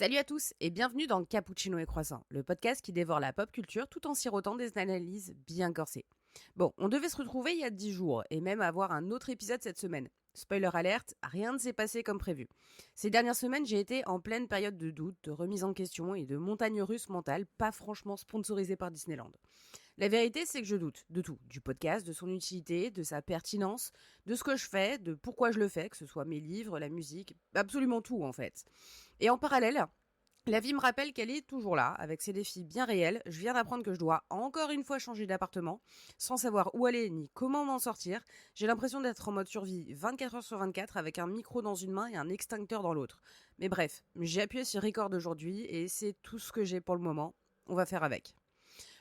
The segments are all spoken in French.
Salut à tous et bienvenue dans Cappuccino et Croissant, le podcast qui dévore la pop culture tout en sirotant des analyses bien corsées. Bon, on devait se retrouver il y a 10 jours et même avoir un autre épisode cette semaine. Spoiler alerte, rien ne s'est passé comme prévu. Ces dernières semaines, j'ai été en pleine période de doute, de remise en question et de montagne russe mentale, pas franchement sponsorisée par Disneyland. La vérité, c'est que je doute de tout, du podcast, de son utilité, de sa pertinence, de ce que je fais, de pourquoi je le fais, que ce soit mes livres, la musique, absolument tout en fait. Et en parallèle, la vie me rappelle qu'elle est toujours là, avec ses défis bien réels. Je viens d'apprendre que je dois encore une fois changer d'appartement, sans savoir où aller ni comment m'en sortir. J'ai l'impression d'être en mode survie 24 heures sur 24, avec un micro dans une main et un extincteur dans l'autre. Mais bref, j'ai appuyé sur record aujourd'hui et c'est tout ce que j'ai pour le moment. On va faire avec.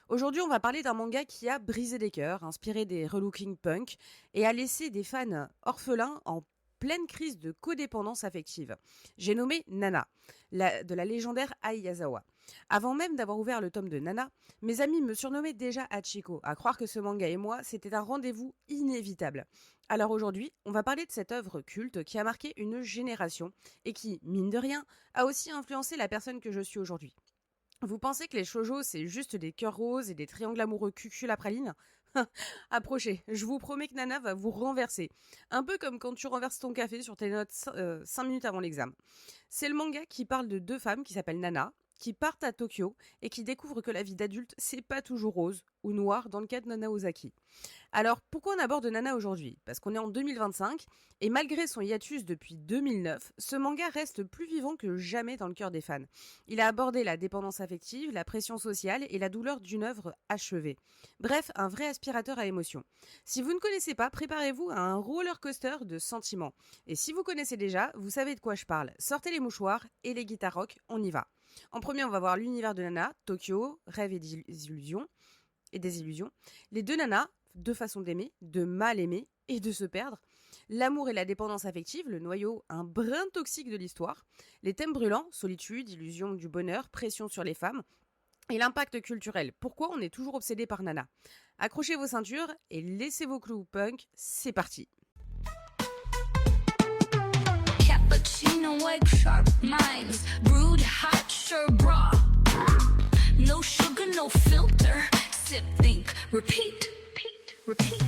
Aujourd'hui, on va parler d'un manga qui a brisé des cœurs, inspiré des relooking punk et a laissé des fans orphelins en pleine crise de codépendance affective. J'ai nommé Nana, de la légendaire Ai Yazawa. Avant même d'avoir ouvert le tome de Nana, mes amis me surnommaient déjà Hachiko, à croire que ce manga et moi, c'était un rendez-vous inévitable. Alors aujourd'hui, on va parler de cette œuvre culte qui a marqué une génération et qui, mine de rien, a aussi influencé la personne que je suis aujourd'hui. Vous pensez que les shoujo, c'est juste des cœurs roses et des triangles amoureux cucul à praline? Approchez, je vous promets que Nana va vous renverser. Un peu comme quand tu renverses ton café sur tes notes 5 minutes avant l'examen. C'est le manga qui parle de deux femmes qui s'appellent Nana, qui partent à Tokyo et qui découvrent que la vie d'adulte, c'est pas toujours rose ou noir dans le cas de Nana Ozaki. Alors, pourquoi on aborde Nana aujourd'hui? Parce qu'on est en 2025, et malgré son hiatus depuis 2009, ce manga reste plus vivant que jamais dans le cœur des fans. Il a abordé la dépendance affective, la pression sociale et la douleur d'une œuvre achevée. Bref, un vrai aspirateur à émotions. Si vous ne connaissez pas, préparez-vous à un roller coaster de sentiments. Et si vous connaissez déjà, vous savez de quoi je parle. Sortez les mouchoirs et les guitares rock, on y va. En premier, on va voir l'univers de Nana, Tokyo, rêve et des illusions. Les deux nanas, deux façons d'aimer, de mal aimer et de se perdre. L'amour et la dépendance affective, le noyau un brin toxique de l'histoire. Les thèmes brûlants, solitude, illusion du bonheur, pression sur les femmes. Et l'impact culturel, pourquoi on est toujours obsédé par Nana. Accrochez vos ceintures et laissez vos clous punk, c'est parti. Cappuccino, egg sharp minds, brewed hot sherbra. No sugar, no filter. Sip, think, repeat, repeat.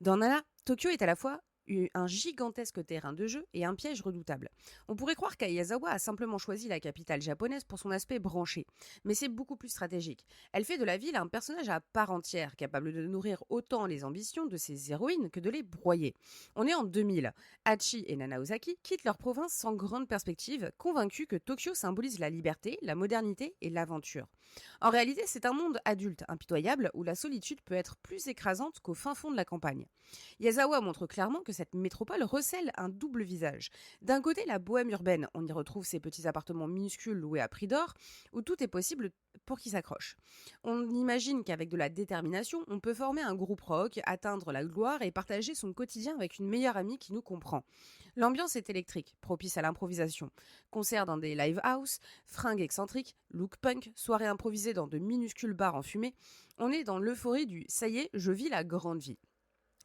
Dans Nana, Tokyo est à la fois un gigantesque terrain de jeu et un piège redoutable. On pourrait croire qu'Aizawa a simplement choisi la capitale japonaise pour son aspect branché, mais c'est beaucoup plus stratégique. Elle fait de la ville un personnage à part entière, capable de nourrir autant les ambitions de ses héroïnes que de les broyer. On est en 2000. Hachi et Nana Ozaki quittent leur province sans grande perspective, convaincus que Tokyo symbolise la liberté, la modernité et l'aventure. En réalité, c'est un monde adulte, impitoyable, où la solitude peut être plus écrasante qu'au fin fond de la campagne. Yazawa montre clairement que cette métropole recèle un double visage. D'un côté, la bohème urbaine, on y retrouve ces petits appartements minuscules loués à prix d'or, où tout est possible pour qui s'accroche. On imagine qu'avec de la détermination, on peut former un groupe rock, atteindre la gloire et partager son quotidien avec une meilleure amie qui nous comprend. L'ambiance est électrique, propice à l'improvisation. Concerts dans des live house, fringues excentriques, look punk, soirées improvisées dans de minuscules bars en fumée. On est dans l'euphorie du « ça y est, je vis la grande vie ».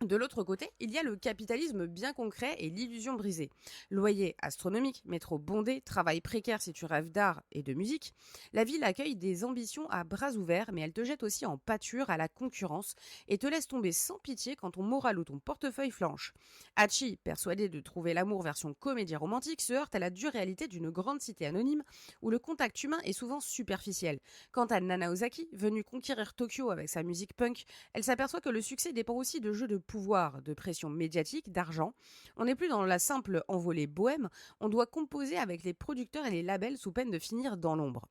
De l'autre côté, il y a le capitalisme bien concret et l'illusion brisée. Loyer astronomique, métro bondé, travail précaire si tu rêves d'art et de musique. La ville accueille des ambitions à bras ouverts, mais elle te jette aussi en pâture à la concurrence et te laisse tomber sans pitié quand ton moral ou ton portefeuille flanche. Hachi, persuadé de trouver l'amour version comédie romantique, se heurte à la dure réalité d'une grande cité anonyme où le contact humain est souvent superficiel. Quant à Nana Ozaki, venue conquérir Tokyo avec sa musique punk, elle s'aperçoit que le succès dépend aussi de jeux de pouvoir, de pression médiatique, d'argent. On n'est plus dans la simple envolée bohème, on doit composer avec les producteurs et les labels sous peine de finir dans l'ombre.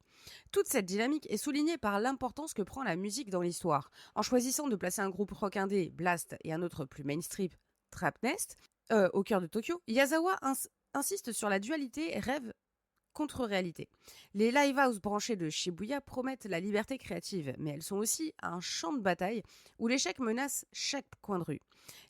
Toute cette dynamique est soulignée par l'importance que prend la musique dans l'histoire. En choisissant de placer un groupe rock indé, Blast, et un autre plus mainstream, Trap Nest, au cœur de Tokyo, Yazawa insiste sur la dualité rêve contre-réalité. Les live house branchés de Shibuya promettent la liberté créative, mais elles sont aussi un champ de bataille où l'échec menace chaque coin de rue.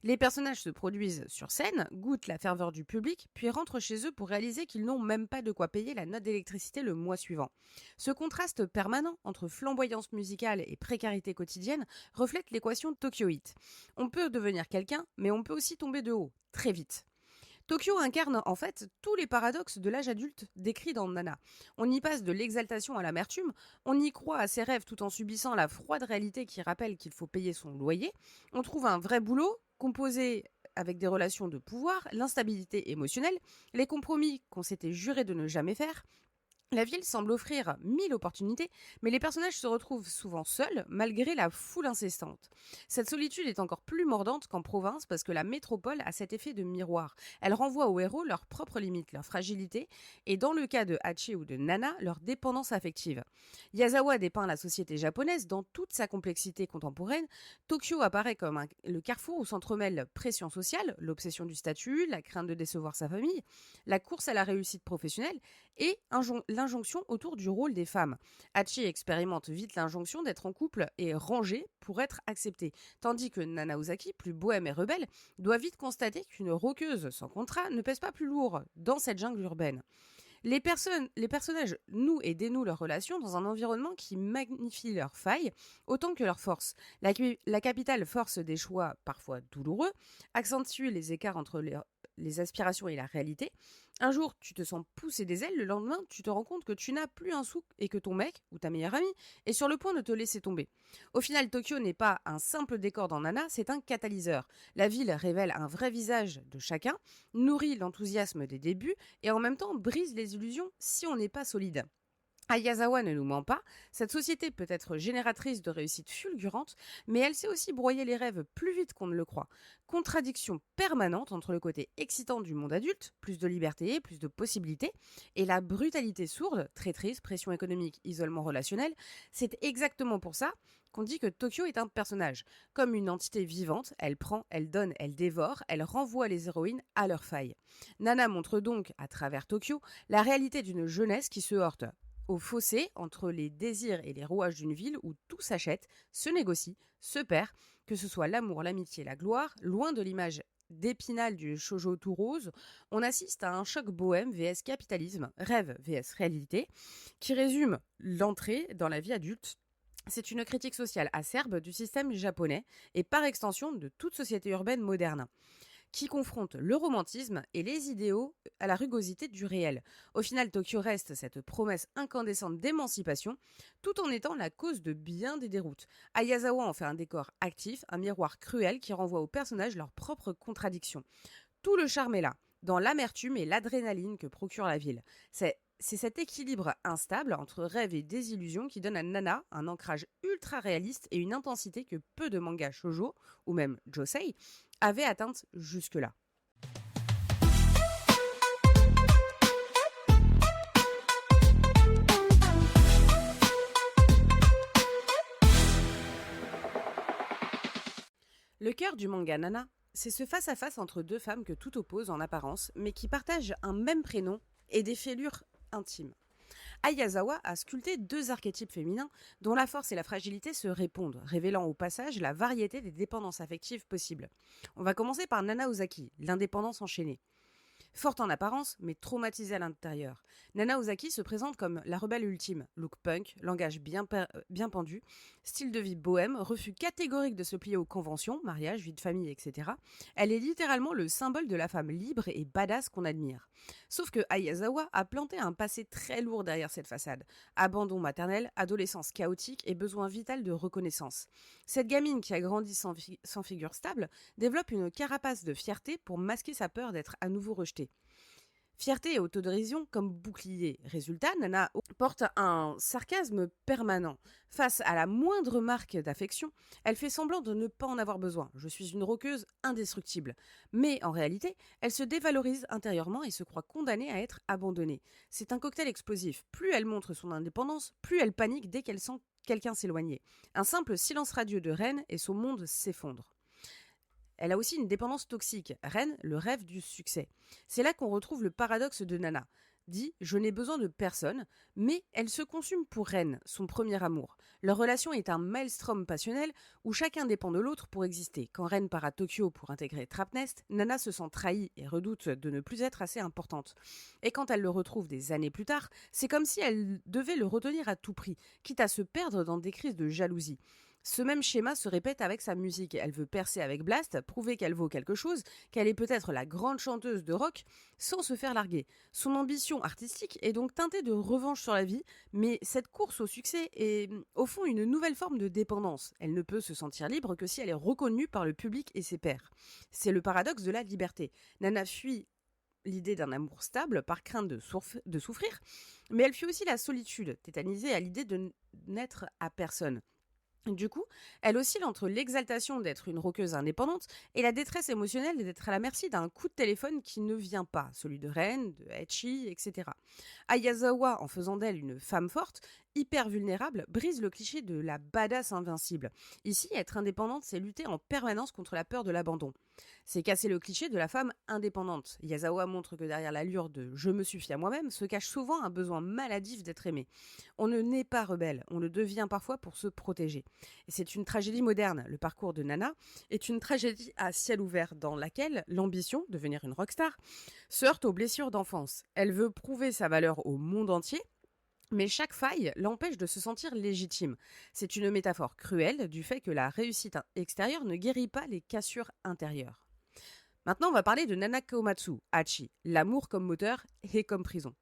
Les personnages se produisent sur scène, goûtent la ferveur du public, puis rentrent chez eux pour réaliser qu'ils n'ont même pas de quoi payer la note d'électricité le mois suivant. Ce contraste permanent entre flamboyance musicale et précarité quotidienne reflète l'équation tokyoïte. On peut devenir quelqu'un, mais on peut aussi tomber de haut, très vite. Tokyo incarne en fait tous les paradoxes de l'âge adulte décrits dans Nana. On y passe de l'exaltation à l'amertume, on y croit à ses rêves tout en subissant la froide réalité qui rappelle qu'il faut payer son loyer, on trouve un vrai boulot composé avec des relations de pouvoir, l'instabilité émotionnelle, les compromis qu'on s'était juré de ne jamais faire. La ville semble offrir 1000 opportunités, mais les personnages se retrouvent souvent seuls malgré la foule incessante. Cette solitude est encore plus mordante qu'en province parce que la métropole a cet effet de miroir. Elle renvoie aux héros leurs propres limites, leurs fragilités, et dans le cas de Hachi ou de Nana, leur dépendance affective. Yazawa dépeint la société japonaise dans toute sa complexité contemporaine. Tokyo apparaît comme le carrefour où s'entremêlent pression sociale, l'obsession du statut, la crainte de décevoir sa famille, la course à la réussite professionnelle et l'injonction autour du rôle des femmes. Hachi expérimente vite l'injonction d'être en couple et rangée pour être acceptée, tandis que Nana Ozaki, plus bohème et rebelle, doit vite constater qu'une rockeuse sans contrat ne pèse pas plus lourd dans cette jungle urbaine. Les personnages nouent et dénouent leurs relations dans un environnement qui magnifie leurs failles autant que leurs forces. La capitale force des choix parfois douloureux, accentue les écarts entre les aspirations et la réalité. Un jour, tu te sens pousser des ailes, le lendemain, tu te rends compte que tu n'as plus un sou et que ton mec, ou ta meilleure amie, est sur le point de te laisser tomber. Au final, Tokyo n'est pas un simple décor dans Nana, c'est un catalyseur. La ville révèle un vrai visage de chacun, nourrit l'enthousiasme des débuts et en même temps brise les illusions si on n'est pas solide. Ayazawa ne nous ment pas, cette société peut être génératrice de réussites fulgurantes, mais elle sait aussi broyer les rêves plus vite qu'on ne le croit. Contradiction permanente entre le côté excitant du monde adulte, plus de liberté, plus de possibilités, et la brutalité sourde, traîtrise, pression économique, isolement relationnel. C'est exactement pour ça qu'on dit que Tokyo est un personnage. Comme une entité vivante, elle prend, elle donne, elle dévore, elle renvoie les héroïnes à leurs failles. Nana montre donc, à travers Tokyo, la réalité d'une jeunesse qui se heurte au fossé entre les désirs et les rouages d'une ville où tout s'achète, se négocie, se perd, que ce soit l'amour, l'amitié, la gloire, loin de l'image d'Épinal du shoujo tout rose, on assiste à un choc bohème vs capitalisme, rêve vs réalité, qui résume l'entrée dans la vie adulte. C'est une critique sociale acerbe du système japonais et par extension de toute société urbaine moderne, qui confronte le romantisme et les idéaux à la rugosité du réel. Au final, Tokyo reste cette promesse incandescente d'émancipation, tout en étant la cause de bien des déroutes. Ayazawa en fait un décor actif, un miroir cruel qui renvoie aux personnages leurs propres contradictions. Tout le charme est là, dans l'amertume et l'adrénaline que procure la ville. C'est cet équilibre instable entre rêve et désillusion qui donne à Nana un ancrage ultra réaliste et une intensité que peu de mangas shoujo, ou même josei, avaient atteinte jusque-là. Le cœur du manga Nana, c'est ce face-à-face entre deux femmes que tout oppose en apparence, mais qui partagent un même prénom et des fêlures intimes. Ayazawa a sculpté deux archétypes féminins dont la force et la fragilité se répondent, révélant au passage la variété des dépendances affectives possibles. On va commencer par Nana Ozaki, l'indépendance enchaînée. Forte en apparence, mais traumatisée à l'intérieur, Nana Ozaki se présente comme la rebelle ultime. Look punk, langage bien pendu, style de vie bohème, refus catégorique de se plier aux conventions, mariage, vie de famille, etc. Elle est littéralement le symbole de la femme libre et badass qu'on admire. Sauf que Ayazawa a planté un passé très lourd derrière cette façade. Abandon maternel, adolescence chaotique et besoin vital de reconnaissance. Cette gamine qui a grandi sans figure stable développe une carapace de fierté pour masquer sa peur d'être à nouveau rejetée. Fierté et autodérision comme bouclier. Résultat, Nana porte un sarcasme permanent. Face à la moindre marque d'affection, elle fait semblant de ne pas en avoir besoin. Je suis une rockeuse indestructible. Mais en réalité, elle se dévalorise intérieurement et se croit condamnée à être abandonnée. C'est un cocktail explosif. Plus elle montre son indépendance, plus elle panique dès qu'elle sent quelqu'un s'éloigner. Un simple silence radieux de Ren et son monde s'effondre. Elle a aussi une dépendance toxique. Ren, le rêve du succès. C'est là qu'on retrouve le paradoxe de Nana. dit « Je n'ai besoin de personne », mais elle se consume pour Ren, son premier amour. Leur relation est un maelstrom passionnel où chacun dépend de l'autre pour exister. Quand Ren part à Tokyo pour intégrer Trapnest, Nana se sent trahie et redoute de ne plus être assez importante. Et quand elle le retrouve des années plus tard, c'est comme si elle devait le retenir à tout prix, quitte à se perdre dans des crises de jalousie. Ce même schéma se répète avec sa musique. Elle veut percer avec Blast, prouver qu'elle vaut quelque chose, qu'elle est peut-être la grande chanteuse de rock, sans se faire larguer. Son ambition artistique est donc teintée de revanche sur la vie, mais cette course au succès est au fond une nouvelle forme de dépendance. Elle ne peut se sentir libre que si elle est reconnue par le public et ses pairs. C'est le paradoxe de la liberté. Nana fuit l'idée d'un amour stable par crainte de souffrir, mais elle fuit aussi la solitude, tétanisée à l'idée de n'être à personne. Du coup, elle oscille entre l'exaltation d'être une rockeuse indépendante et la détresse émotionnelle d'être à la merci d'un coup de téléphone qui ne vient pas, celui de Ren, de Hachi, etc. Ayazawa, en faisant d'elle une femme forte, hyper vulnérable, brise le cliché de la badass invincible. Ici, être indépendante, c'est lutter en permanence contre la peur de l'abandon. C'est casser le cliché de la femme indépendante. Yazawa montre que derrière l'allure de « je me suffis à moi-même » se cache souvent un besoin maladif d'être aimé. On ne naît pas rebelle, on le devient parfois pour se protéger. Et c'est une tragédie moderne. Le parcours de Nana est une tragédie à ciel ouvert dans laquelle l'ambition, devenir une rockstar, se heurte aux blessures d'enfance. Elle veut prouver sa valeur au monde entier, mais chaque faille l'empêche de se sentir légitime. C'est une métaphore cruelle du fait que la réussite extérieure ne guérit pas les cassures intérieures. Maintenant, on va parler de Nana Komatsu, Hachi, l'amour comme moteur et comme prison.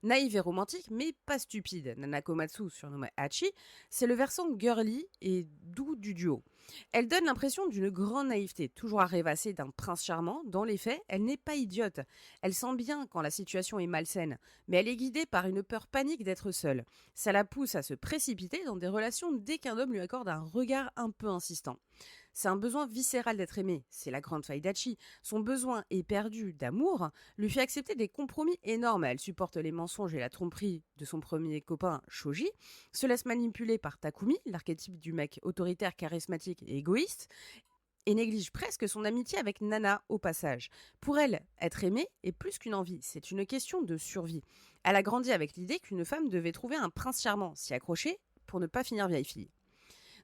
Naïve et romantique, mais pas stupide, Nana Komatsu, surnommée Hachi, c'est le versant girly et doux du duo. Elle donne l'impression d'une grande naïveté, toujours à rêvasser d'un prince charmant. Dans les faits, elle n'est pas idiote. Elle sent bien quand la situation est malsaine, mais elle est guidée par une peur panique d'être seule. Ça la pousse à se précipiter dans des relations dès qu'un homme lui accorde un regard un peu insistant. C'est un besoin viscéral d'être aimé, c'est la grande faille d'Hachi. Son besoin éperdu d'amour lui fait accepter des compromis énormes. Elle supporte les mensonges et la tromperie de son premier copain Shoji, se laisse manipuler par Takumi, l'archétype du mec autoritaire, charismatique et égoïste, et néglige presque son amitié avec Nana au passage. Pour elle, être aimée est plus qu'une envie, c'est une question de survie. Elle a grandi avec l'idée qu'une femme devait trouver un prince charmant, s'y accrocher pour ne pas finir vieille fille.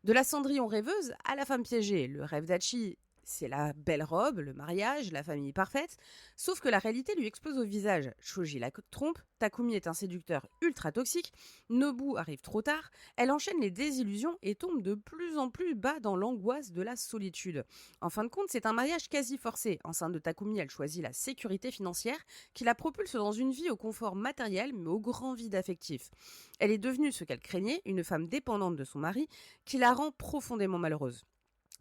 De la Cendrillon rêveuse à la femme piégée, le rêve d'Hachi, c'est la belle robe, le mariage, la famille parfaite, sauf que la réalité lui explose au visage. Shoji la trompe, Takumi est un séducteur ultra toxique, Nobu arrive trop tard, elle enchaîne les désillusions et tombe de plus en plus bas dans l'angoisse de la solitude. En fin de compte, c'est un mariage quasi forcé. Enceinte de Takumi, elle choisit la sécurité financière qui la propulse dans une vie au confort matériel mais au grand vide affectif. Elle est devenue ce qu'elle craignait, une femme dépendante de son mari qui la rend profondément malheureuse.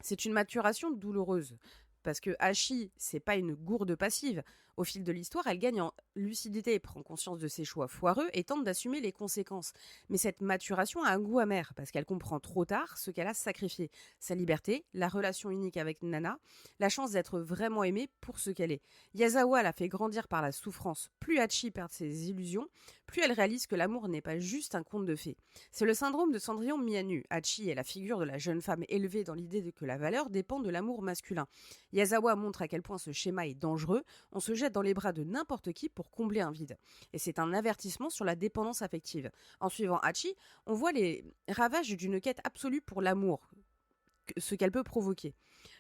C'est une maturation douloureuse, parce que Hachi, c'est pas une gourde passive. Au fil de l'histoire, elle gagne en lucidité, prend conscience de ses choix foireux et tente d'assumer les conséquences. Mais cette maturation a un goût amer, parce qu'elle comprend trop tard ce qu'elle a sacrifié. Sa liberté, la relation unique avec Nana, la chance d'être vraiment aimée pour ce qu'elle est. Yazawa la fait grandir par la souffrance. Plus Hachi perd ses illusions, plus elle réalise que l'amour n'est pas juste un conte de fées. C'est le syndrome de Cendrillon mis à nu. Hachi est la figure de la jeune femme élevée dans l'idée que la valeur dépend de l'amour masculin. Yazawa montre à quel point ce schéma est dangereux. On se jette dans les bras de n'importe qui pour combler un vide. Et c'est un avertissement sur la dépendance affective. En suivant Hachi, on voit les ravages d'une quête absolue pour l'amour, ce qu'elle peut provoquer.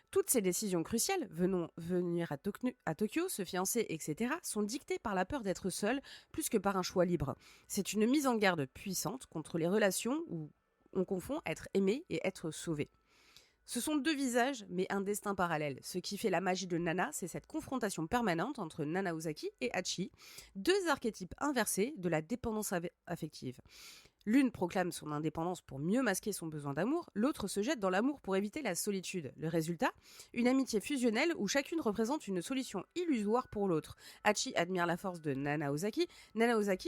Toutes ces décisions cruciales, venir à Tokyo, se fiancer, etc., sont dictées par la peur d'être seule plus que par un choix libre. C'est une mise en garde puissante contre les relations où on confond être aimé et être sauvé. Ce sont deux visages, mais un destin parallèle. Ce qui fait la magie de Nana, c'est cette confrontation permanente entre Nana Ozaki et Hachi, deux archétypes inversés de la dépendance affective. L'une proclame son indépendance pour mieux masquer son besoin d'amour, l'autre se jette dans l'amour pour éviter la solitude. Le résultat, une amitié fusionnelle où chacune représente une solution illusoire pour l'autre. Hachi admire la force de Nana Ozaki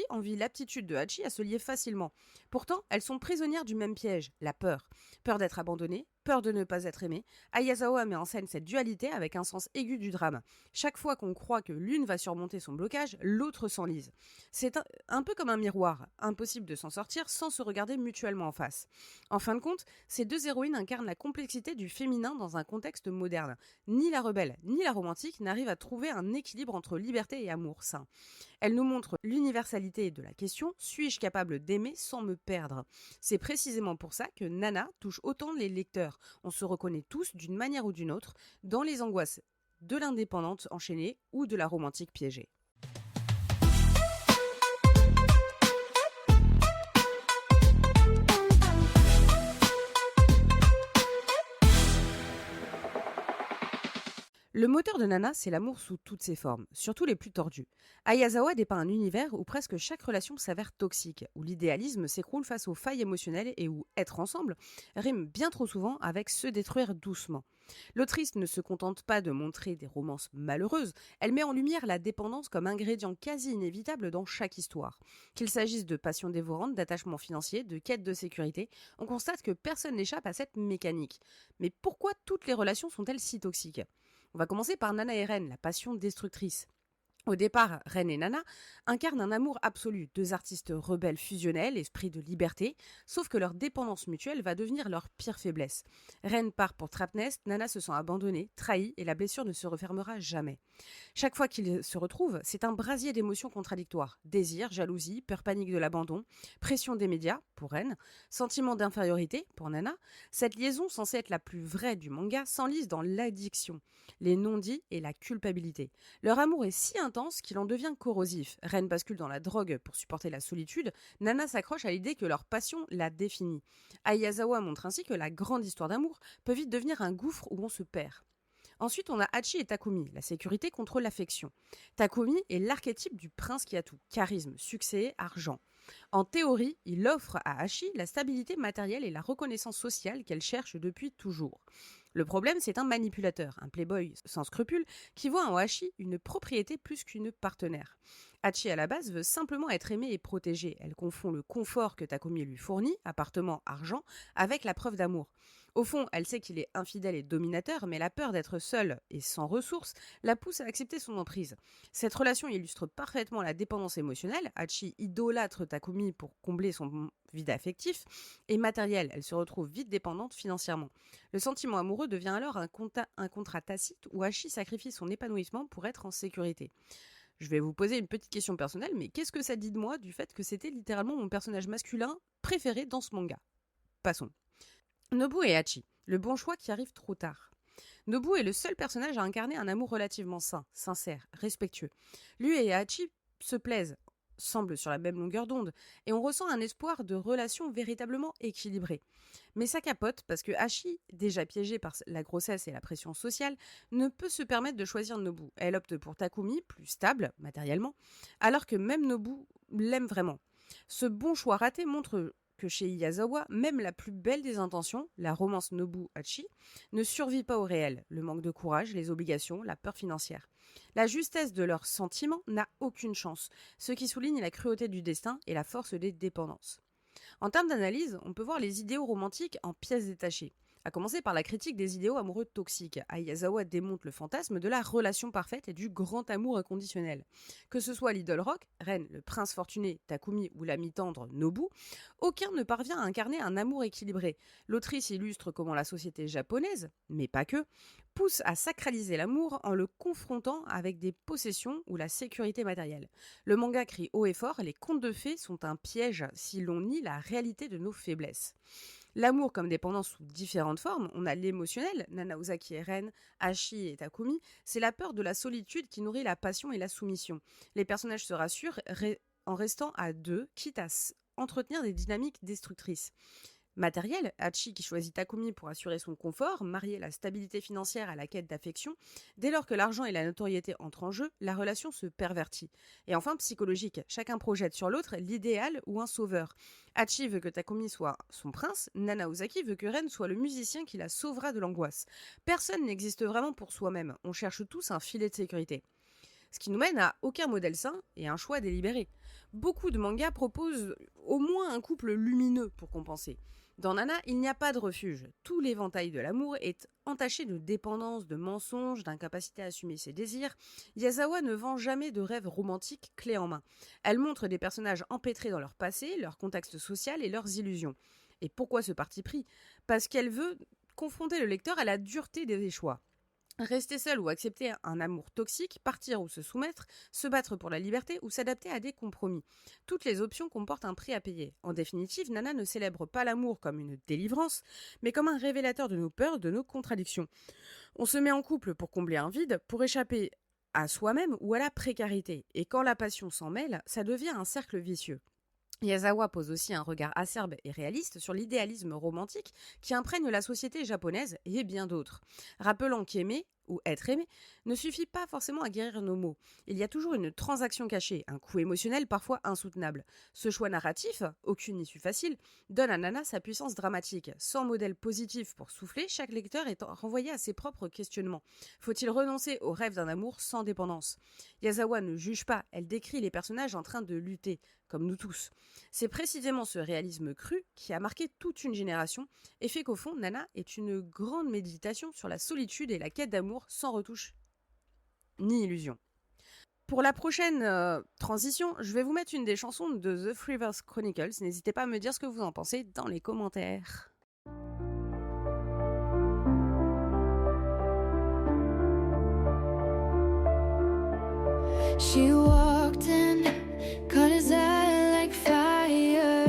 envie l'aptitude de Hachi à se lier facilement. Pourtant, elles sont prisonnières du même piège, la peur. Peur d'être abandonnée, peur de ne pas être aimé, Ayazawa met en scène cette dualité avec un sens aigu du drame. Chaque fois qu'on croit que l'une va surmonter son blocage, l'autre s'enlise. C'est un peu comme un miroir, impossible de s'en sortir sans se regarder mutuellement en face. En fin de compte, ces deux héroïnes incarnent la complexité du féminin dans un contexte moderne. Ni la rebelle, ni la romantique n'arrivent à trouver un équilibre entre liberté et amour sain. Elles nous montrent l'universalité de la question « suis-je capable d'aimer sans me perdre ?» C'est précisément pour ça que Nana touche autant les lecteurs. On se reconnaît tous, d'une manière ou d'une autre, dans les angoisses de l'indépendante enchaînée ou de la romantique piégée. Le moteur de Nana, c'est l'amour sous toutes ses formes, surtout les plus tordues. Ayazawa dépeint un univers où presque chaque relation s'avère toxique, où l'idéalisme s'écroule face aux failles émotionnelles et où être ensemble rime bien trop souvent avec se détruire doucement. L'autrice ne se contente pas de montrer des romances malheureuses, elle met en lumière la dépendance comme ingrédient quasi inévitable dans chaque histoire. Qu'il s'agisse de passion dévorante, d'attachement financier, de quête de sécurité, on constate que personne n'échappe à cette mécanique. Mais pourquoi toutes les relations sont-elles si toxiques ? On va commencer par Nana et Ren, la passion destructrice. Au départ, Ren et Nana incarnent un amour absolu, deux artistes rebelles fusionnels, esprit de liberté, sauf que leur dépendance mutuelle va devenir leur pire faiblesse. Ren part pour Trapnest, Nana se sent abandonnée, trahie et la blessure ne se refermera jamais. Chaque fois qu'ils se retrouvent, c'est un brasier d'émotions contradictoires. Désir, jalousie, peur panique de l'abandon, pression des médias, pour Ren, sentiment d'infériorité, pour Nana. Cette liaison, censée être la plus vraie du manga, s'enlise dans l'addiction, les non-dits et la culpabilité. Leur amour est si intense qu'il en devient corrosif. Ren bascule dans la drogue pour supporter la solitude. Nana s'accroche à l'idée que leur passion la définit. Ayazawa montre ainsi que la grande histoire d'amour peut vite devenir un gouffre où on se perd. Ensuite, on a Hachi et Takumi, la sécurité contre l'affection. Takumi est l'archétype du prince qui a tout, charisme, succès, argent. En théorie, il offre à Hachi la stabilité matérielle et la reconnaissance sociale qu'elle cherche depuis toujours. Le problème, c'est un manipulateur, un playboy sans scrupules, qui voit en Hachi une propriété plus qu'une partenaire. Hachi, à la base, veut simplement être aimée et protégée. Elle confond le confort que Takumi lui fournit, appartement, argent, avec la preuve d'amour. Au fond, elle sait qu'il est infidèle et dominateur, mais la peur d'être seule et sans ressources la pousse à accepter son emprise. Cette relation illustre parfaitement la dépendance émotionnelle. Hachi idolâtre Takumi pour combler son vide affectif et matériel. Elle se retrouve vite dépendante financièrement. Le sentiment amoureux devient alors un contrat tacite où Hachi sacrifie son épanouissement pour être en sécurité. Je vais vous poser une petite question personnelle, mais qu'est-ce que ça dit de moi du fait que c'était littéralement mon personnage masculin préféré dans ce manga ? Passons. Nobu et Hachi, le bon choix qui arrive trop tard. Nobu est le seul personnage à incarner un amour relativement sain, sincère, respectueux. Lui et Hachi se plaisent, semblent sur la même longueur d'onde, et on ressent un espoir de relations véritablement équilibrées. Mais ça capote parce que Hachi, déjà piégée par la grossesse et la pression sociale, ne peut se permettre de choisir Nobu. Elle opte pour Takumi, plus stable matériellement, alors que même Nobu l'aime vraiment. Ce bon choix raté montre que chez Ayazawa, même la plus belle des intentions, la romance Nobu-Hachi, ne survit pas au réel. Le manque de courage, les obligations, la peur financière. La justesse de leurs sentiments n'a aucune chance, ce qui souligne la cruauté du destin et la force des dépendances. En termes d'analyse, on peut voir les idéaux romantiques en pièces détachées. À commencer par la critique des idéaux amoureux toxiques. Ayazawa démonte le fantasme de la relation parfaite et du grand amour inconditionnel. Que ce soit l'idole rock, Ren, le prince fortuné, Takumi ou l'ami tendre, Nobu, aucun ne parvient à incarner un amour équilibré. L'autrice illustre comment la société japonaise, mais pas que, pousse à sacraliser l'amour en le confrontant avec des possessions ou la sécurité matérielle. Le manga crie haut et fort, les contes de fées sont un piège si l'on nie la réalité de nos faiblesses. L'amour comme dépendance sous différentes formes, on a l'émotionnel, Nana Ozaki et Ren, Hachi et Takumi, c'est la peur de la solitude qui nourrit la passion et la soumission. Les personnages se rassurent en restant à deux, quitte à entretenir des dynamiques destructrices. Matériel, Hachi qui choisit Takumi pour assurer son confort, marier la stabilité financière à la quête d'affection. Dès lors que l'argent et la notoriété entrent en jeu, la relation se pervertit. Et enfin psychologique, chacun projette sur l'autre l'idéal ou un sauveur. Hachi veut que Takumi soit son prince, Nana Ozaki veut que Ren soit le musicien qui la sauvera de l'angoisse. Personne n'existe vraiment pour soi-même, on cherche tous un filet de sécurité. Ce qui nous mène à aucun modèle sain et un choix délibéré. Beaucoup de mangas proposent au moins un couple lumineux pour compenser. Dans Nana, il n'y a pas de refuge. Tout l'éventail de l'amour est entaché de dépendance, de mensonges, d'incapacité à assumer ses désirs. Yazawa ne vend jamais de rêves romantiques clés en main. Elle montre des personnages empêtrés dans leur passé, leur contexte social et leurs illusions. Et pourquoi ce parti pris ? Parce qu'elle veut confronter le lecteur à la dureté des choix. Rester seul ou accepter un amour toxique, partir ou se soumettre, se battre pour la liberté ou s'adapter à des compromis. Toutes les options comportent un prix à payer. En définitive, Nana ne célèbre pas l'amour comme une délivrance, mais comme un révélateur de nos peurs, de nos contradictions. On se met en couple pour combler un vide, pour échapper à soi-même ou à la précarité. Et quand la passion s'en mêle, ça devient un cercle vicieux. Yazawa pose aussi un regard acerbe et réaliste sur l'idéalisme romantique qui imprègne la société japonaise et bien d'autres, rappelant qu'aimer ou être aimé ne suffit pas forcément à guérir nos maux. Il y a toujours une transaction cachée, un coût émotionnel parfois insoutenable. Ce choix narratif, aucune issue facile, donne à Nana sa puissance dramatique. Sans modèle positif pour souffler, chaque lecteur est renvoyé à ses propres questionnements. Faut-il renoncer au rêve d'un amour sans dépendance ? Yazawa ne juge pas, elle décrit les personnages en train de lutter, comme nous tous. C'est précisément ce réalisme cru qui a marqué toute une génération et fait qu'au fond, Nana est une grande méditation sur la solitude et la quête d'amour sans retouche ni illusion. Pour la prochaine transition, je vais vous mettre une des chansons de The Freeverse Chronicles. N'hésitez pas à me dire ce que vous en pensez dans les commentaires. She walked in, caught his eye like fire.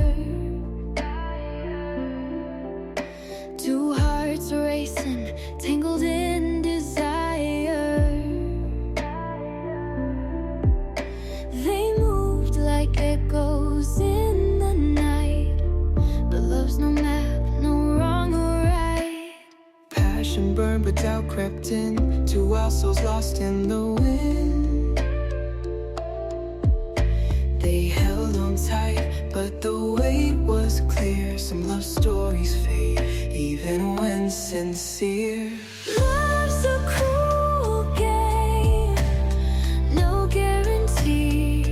Two hearts racing, tangled in desire. They moved like echoes in the night, but love's no map, no wrong or right. Passion burned but doubt crept in, two wild souls lost in the wind. They held on tight, but the weight was clear. Some love stories fade, even when sincere. Love's a cruel game, no guarantees.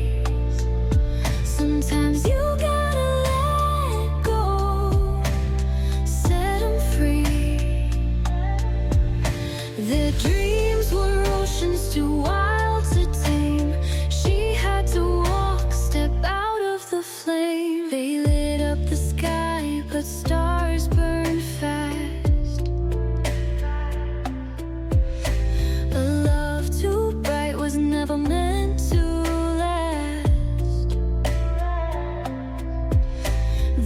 Sometimes you gotta let go, set 'em free. Their dreams were oceans too wild to tame. She had to walk, step out of the flame. They lit up the sky, but stars burned fast. A love too bright was never meant to last.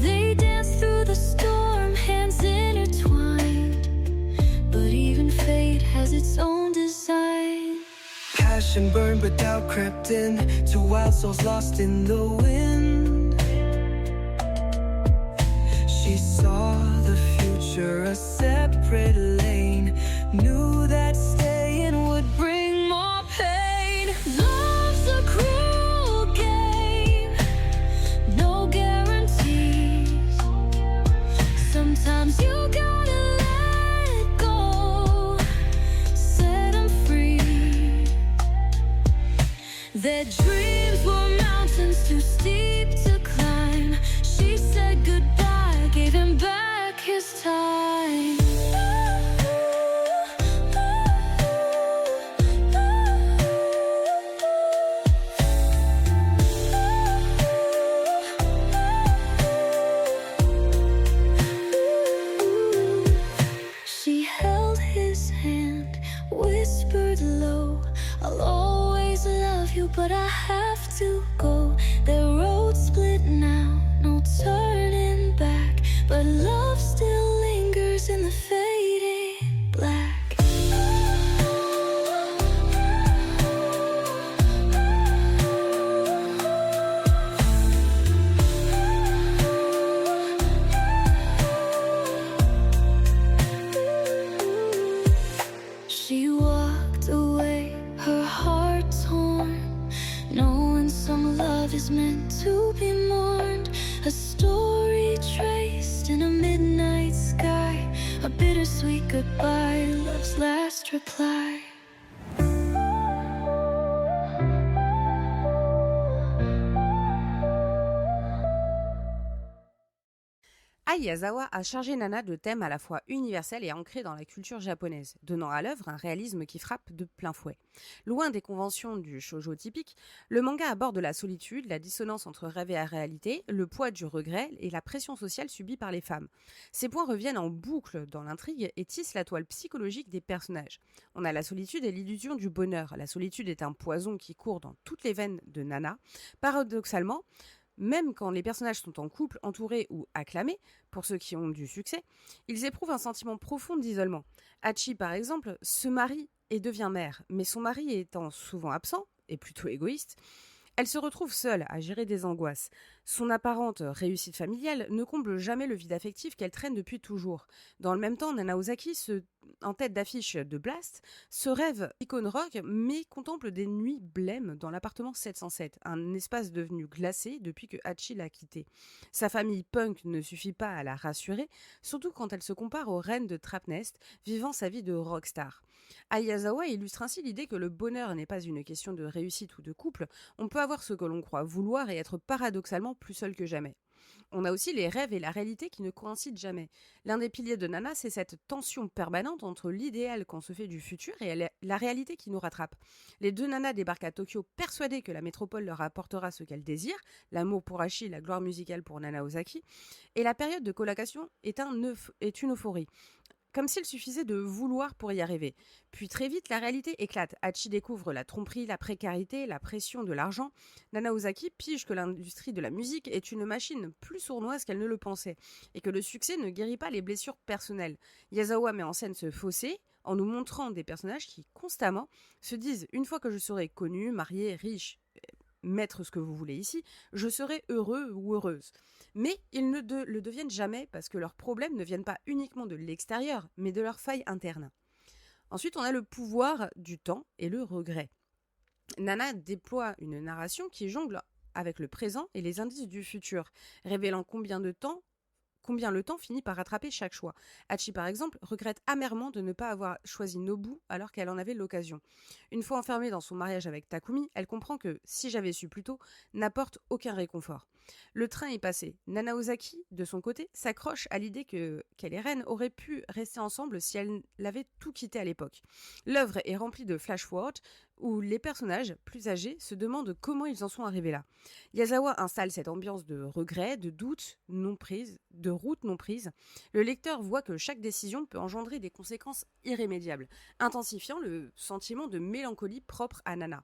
They danced through the storm, hands intertwined, but even fate has its own design. Passion burned but doubt crept in, two wild souls lost in the wind. She saw the future, a separate lane, knew that staying would bring more pain. Love's a cruel game, no guarantees. Sometimes you gotta let go, set 'em free. Their dreams were mountains too steep to climb. She said goodbye, gave him back his time. She held his hand, whispered low, I'll always love you, but I have to go. Their roads split now, no turning back, but love still lingers in the fading black. She walked away, her heart torn, knowing some love is meant to be mourned. A story traced in a midnight sky, a bittersweet goodbye, love's last reply. Ai Yazawa a chargé Nana de thèmes à la fois universels et ancrés dans la culture japonaise, donnant à l'œuvre un réalisme qui frappe de plein fouet. Loin des conventions du shoujo typique, le manga aborde la solitude, la dissonance entre rêve et réalité, le poids du regret et la pression sociale subie par les femmes. Ces points reviennent en boucle dans l'intrigue et tissent la toile psychologique des personnages. On a la solitude et l'illusion du bonheur. La solitude est un poison qui court dans toutes les veines de Nana. Paradoxalement, même quand les personnages sont en couple, entourés ou acclamés, pour ceux qui ont du succès, ils éprouvent un sentiment profond d'isolement. Hachi, par exemple, se marie et devient mère, mais son mari étant souvent absent, et plutôt égoïste, elle se retrouve seule à gérer des angoisses. Son apparente réussite familiale ne comble jamais le vide affectif qu'elle traîne depuis toujours. Dans le même temps, Nana Ozaki, en tête d'affiche de Blast, se rêve icône rock, mais contemple des nuits blêmes dans l'appartement 707, un espace devenu glacé depuis que Hachi l'a quitté. Sa famille punk ne suffit pas à la rassurer, surtout quand elle se compare aux reines de Trapnest, vivant sa vie de rockstar. Ai Yazawa illustre ainsi l'idée que le bonheur n'est pas une question de réussite ou de couple, on peut avoir ce que l'on croit vouloir et être paradoxalement plus seul que jamais. On a aussi les rêves et la réalité qui ne coïncident jamais. L'un des piliers de Nana, c'est cette tension permanente entre l'idéal qu'on se fait du futur et la réalité qui nous rattrape. Les deux nanas débarquent à Tokyo persuadées que la métropole leur apportera ce qu'elles désirent, l'amour pour Hachi, la gloire musicale pour Nana Ozaki, et la période de colocation est une euphorie. Comme s'il suffisait de vouloir pour y arriver. Puis très vite, la réalité éclate. Hachi découvre la tromperie, la précarité, la pression de l'argent. Nana Ozaki pige que l'industrie de la musique est une machine plus sournoise qu'elle ne le pensait, et que le succès ne guérit pas les blessures personnelles. Yazawa met en scène ce fossé en nous montrant des personnages qui, constamment, se disent « une fois que je serai connu, marié, riche », mettre ce que vous voulez ici, je serai heureux ou heureuse. Mais ils ne le deviennent jamais parce que leurs problèmes ne viennent pas uniquement de l'extérieur, mais de leurs failles internes. Ensuite, on a le pouvoir du temps et le regret. Nana déploie une narration qui jongle avec le présent et les indices du futur, révélant combien le temps finit par rattraper chaque choix. Hachi, par exemple, regrette amèrement de ne pas avoir choisi Nobu alors qu'elle en avait l'occasion. Une fois enfermée dans son mariage avec Takumi, elle comprend que, si j'avais su plus tôt, n'apporte aucun réconfort. Le train est passé. Nana Ozaki, de son côté, s'accroche à l'idée qu'elle et Ren auraient pu rester ensemble si elle l'avait tout quitté à l'époque. L'œuvre est remplie de flash-forward où les personnages, plus âgés, se demandent comment ils en sont arrivés là. Yazawa installe cette ambiance de regret, de doute non prise, de route non prise. Le lecteur voit que chaque décision peut engendrer des conséquences irrémédiables, intensifiant le sentiment de mélancolie propre à Nana.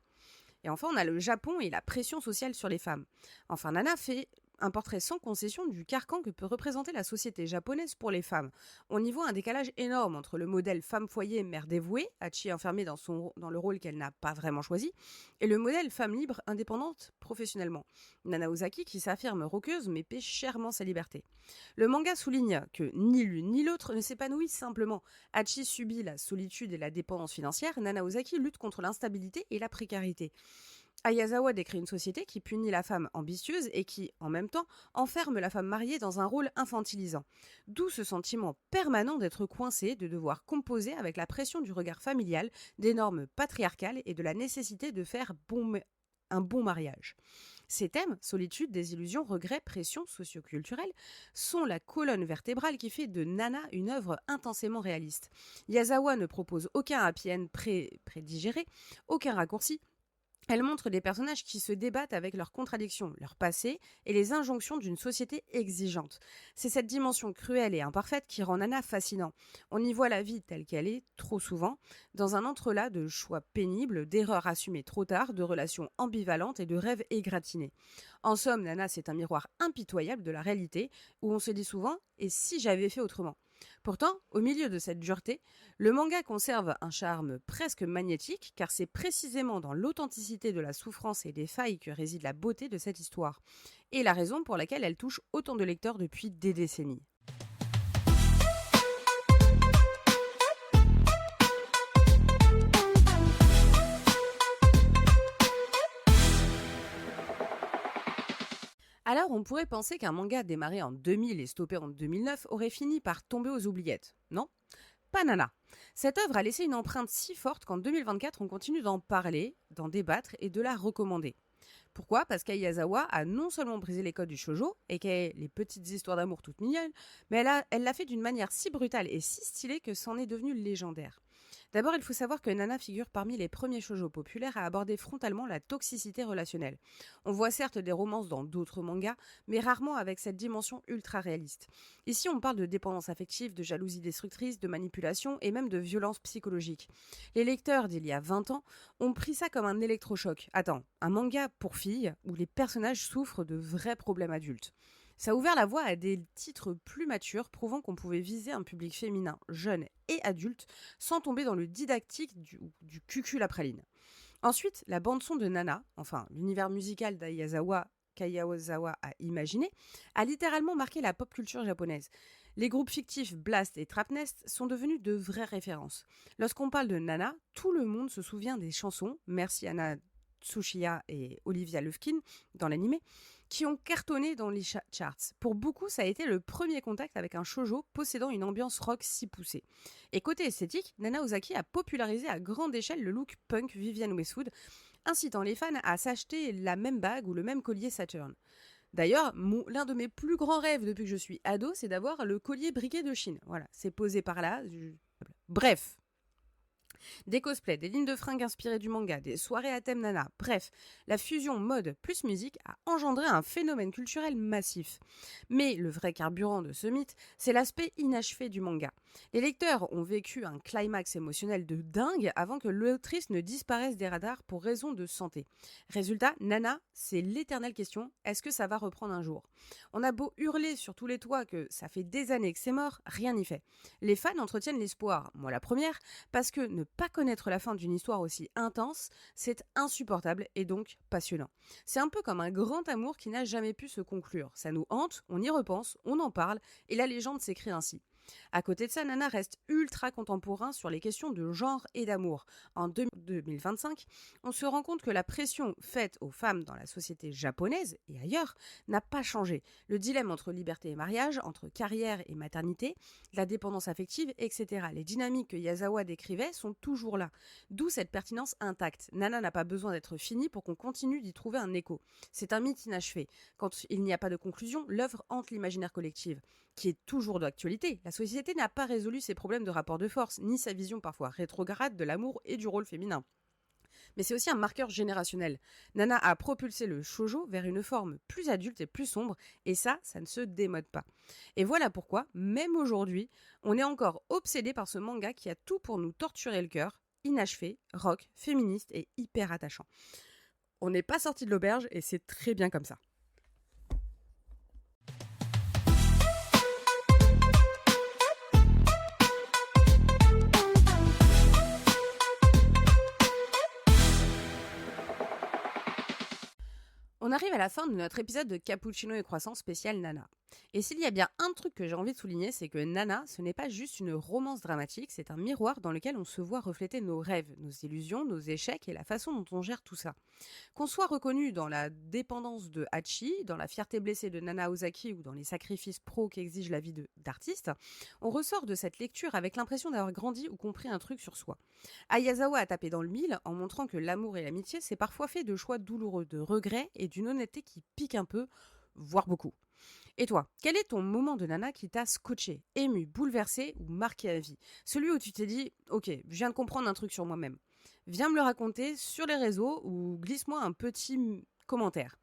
Et enfin, on a le Japon et la pression sociale sur les femmes. Enfin, Nana fait un portrait sans concession du carcan que peut représenter la société japonaise pour les femmes. On y voit un décalage énorme entre le modèle femme-foyer, mère dévouée, Hachi enfermée dans le rôle qu'elle n'a pas vraiment choisi, et le modèle femme libre, indépendante professionnellement. Nana Ozaki qui s'affirme roqueuse mais paie chèrement sa liberté. Le manga souligne que ni l'une ni l'autre ne s'épanouissent simplement. Hachi subit la solitude et la dépendance financière, Nana Ozaki lutte contre l'instabilité et la précarité. Ai Yazawa décrit une société qui punit la femme ambitieuse et qui, en même temps, enferme la femme mariée dans un rôle infantilisant. D'où ce sentiment permanent d'être coincé, de devoir composer avec la pression du regard familial, des normes patriarcales et de la nécessité de faire un bon mariage. Ces thèmes, solitude, désillusion, regret, pression socioculturelle, sont la colonne vertébrale qui fait de Nana une œuvre intensément réaliste. Yazawa ne propose aucun happy end prédigéré, aucun raccourci. Elle montre des personnages qui se débattent avec leurs contradictions, leur passé et les injonctions d'une société exigeante. C'est cette dimension cruelle et imparfaite qui rend Nana fascinant. On y voit la vie telle qu'elle est, trop souvent, dans un entrelac de choix pénibles, d'erreurs assumées trop tard, de relations ambivalentes et de rêves égratignés. En somme, Nana, c'est un miroir impitoyable de la réalité, où on se dit souvent « et si j'avais fait autrement ?» Pourtant, au milieu de cette dureté, le manga conserve un charme presque magnétique car c'est précisément dans l'authenticité de la souffrance et des failles que réside la beauté de cette histoire, et la raison pour laquelle elle touche autant de lecteurs depuis des décennies. Alors, on pourrait penser qu'un manga démarré en 2000 et stoppé en 2009 aurait fini par tomber aux oubliettes. Non ? Pas Nana. Cette œuvre a laissé une empreinte si forte qu'en 2024, on continue d'en parler, d'en débattre et de la recommander. Pourquoi ? Parce qu'Aizawa a non seulement brisé les codes du shoujo, aka les petites histoires d'amour toutes mignonnes, mais elle l'a fait d'une manière si brutale et si stylée que c'en est devenu légendaire. D'abord, il faut savoir que Nana figure parmi les premiers shoujo populaires à aborder frontalement la toxicité relationnelle. On voit certes des romances dans d'autres mangas, mais rarement avec cette dimension ultra réaliste. Ici, on parle de dépendance affective, de jalousie destructrice, de manipulation et même de violence psychologique. Les lecteurs d'il y a 20 ans ont pris ça comme un électrochoc. Attends, un manga pour filles où les personnages souffrent de vrais problèmes adultes. Ça a ouvert la voie à des titres plus matures, prouvant qu'on pouvait viser un public féminin, jeune et adulte, sans tomber dans le didactique du cucul à praline. Ensuite, la bande-son de Nana, enfin l'univers musical qu'Aizawa a imaginé, a littéralement marqué la pop culture japonaise. Les groupes fictifs Blast et Trapnest sont devenus de vraies références. Lorsqu'on parle de Nana, tout le monde se souvient des chansons, merci Anna Tsuchiya et Olivia Lufkin dans l'animé, qui ont cartonné dans les charts. Pour beaucoup, ça a été le premier contact avec un shoujo possédant une ambiance rock si poussée. Et côté esthétique, Nana Ozaki a popularisé à grande échelle le look punk Vivienne Westwood, incitant les fans à s'acheter la même bague ou le même collier Saturn. D'ailleurs, l'un de mes plus grands rêves depuis que je suis ado, c'est d'avoir le collier briquet de Chine. Voilà, c'est posé par là. Bref. Des cosplays, des lignes de fringues inspirées du manga, des soirées à thème Nana, bref, la fusion mode plus musique a engendré un phénomène culturel massif. Mais le vrai carburant de ce mythe, c'est l'aspect inachevé du manga. Les lecteurs ont vécu un climax émotionnel de dingue avant que l'autrice ne disparaisse des radars pour raison de santé. Résultat, Nana, c'est l'éternelle question, est-ce que ça va reprendre un jour ? On a beau hurler sur tous les toits que ça fait des années que c'est mort, rien n'y fait. Les fans entretiennent l'espoir, moi la première, parce que ne pas connaître la fin d'une histoire aussi intense, c'est insupportable et donc passionnant. C'est un peu comme un grand amour qui n'a jamais pu se conclure. Ça nous hante, on y repense, on en parle, et la légende s'écrit ainsi. À côté de ça, Nana reste ultra contemporain sur les questions de genre et d'amour. En 2025, on se rend compte que la pression faite aux femmes dans la société japonaise et ailleurs n'a pas changé. Le dilemme entre liberté et mariage, entre carrière et maternité, la dépendance affective, etc. Les dynamiques que Yazawa décrivait sont toujours là. D'où cette pertinence intacte. Nana n'a pas besoin d'être finie pour qu'on continue d'y trouver un écho. C'est un mythe inachevé. Quand il n'y a pas de conclusion, l'œuvre hante l'imaginaire collectif, qui est toujours d'actualité. La société n'a pas résolu ses problèmes de rapport de force, ni sa vision parfois rétrograde de l'amour et du rôle féminin. Mais c'est aussi un marqueur générationnel. Nana a propulsé le shoujo vers une forme plus adulte et plus sombre, et ça ne se démode pas. Et voilà pourquoi, même aujourd'hui, on est encore obsédé par ce manga qui a tout pour nous torturer le cœur, inachevé, rock, féministe et hyper attachant. On n'est pas sorti de l'auberge et c'est très bien comme ça. On arrive à la fin de notre épisode de Cappuccino et Croissant spécial Nana. Et s'il y a bien un truc que j'ai envie de souligner, c'est que Nana, ce n'est pas juste une romance dramatique, c'est un miroir dans lequel on se voit refléter nos rêves, nos illusions, nos échecs et la façon dont on gère tout ça. Qu'on soit reconnu dans la dépendance de Hachi, dans la fierté blessée de Nana Ozaki ou dans les sacrifices pro qu'exige la vie d'artiste, on ressort de cette lecture avec l'impression d'avoir grandi ou compris un truc sur soi. Aizawa a tapé dans le mille en montrant que l'amour et l'amitié, c'est parfois fait de choix douloureux, de regrets et d'une honnêteté qui pique un peu, voire beaucoup. Et toi, quel est ton moment de Nana qui t'a scotché, ému, bouleversé ou marqué à vie ? Celui où tu t'es dit « Ok, je viens de comprendre un truc sur moi-même ». Viens me le raconter sur les réseaux ou glisse-moi un petit commentaire.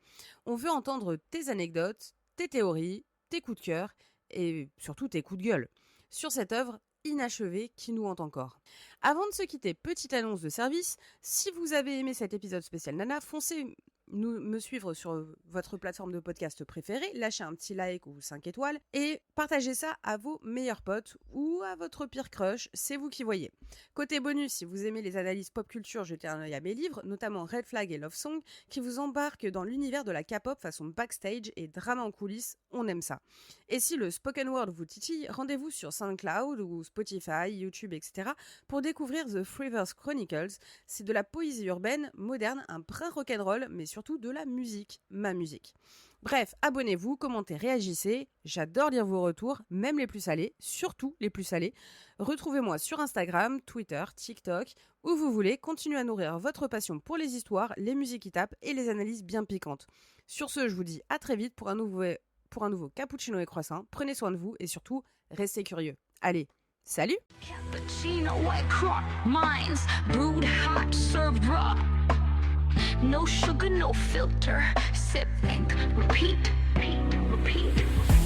On veut entendre tes anecdotes, tes théories, tes coups de cœur et surtout tes coups de gueule sur cette œuvre inachevée qui nous hante encore. Avant de se quitter, petite annonce de service, si vous avez aimé cet épisode spécial Nana, foncez me suivre sur votre plateforme de podcast préférée, lâchez un petit like ou 5 étoiles et partagez ça à vos meilleurs potes ou à votre pire crush, c'est vous qui voyez. Côté bonus, si vous aimez les analyses pop culture, jetez un œil à mes livres, notamment Red Flag et Love Song, qui vous embarquent dans l'univers de la K-pop façon backstage et drama en coulisses, on aime ça. Et si le spoken word vous titille, rendez-vous sur SoundCloud ou Spotify, YouTube, etc. pour découvrir The Freeverse Chronicles. C'est de la poésie urbaine moderne, un brin rock'n'roll, mais surtout surtout de la musique, ma musique. Bref, abonnez-vous, commentez, réagissez. J'adore lire vos retours, même les plus salés, surtout les plus salés. Retrouvez-moi sur Instagram, Twitter, TikTok, où vous voulez. Continuez à nourrir votre passion pour les histoires, les musiques qui tapent et les analyses bien piquantes. Sur ce, je vous dis à très vite pour un nouveau cappuccino et croissant. Prenez soin de vous et surtout, restez curieux. Allez, salut! Cappuccino, white crock, mines, brewed hot, served raw. No sugar, no filter. Sip, think, repeat, repeat, repeat.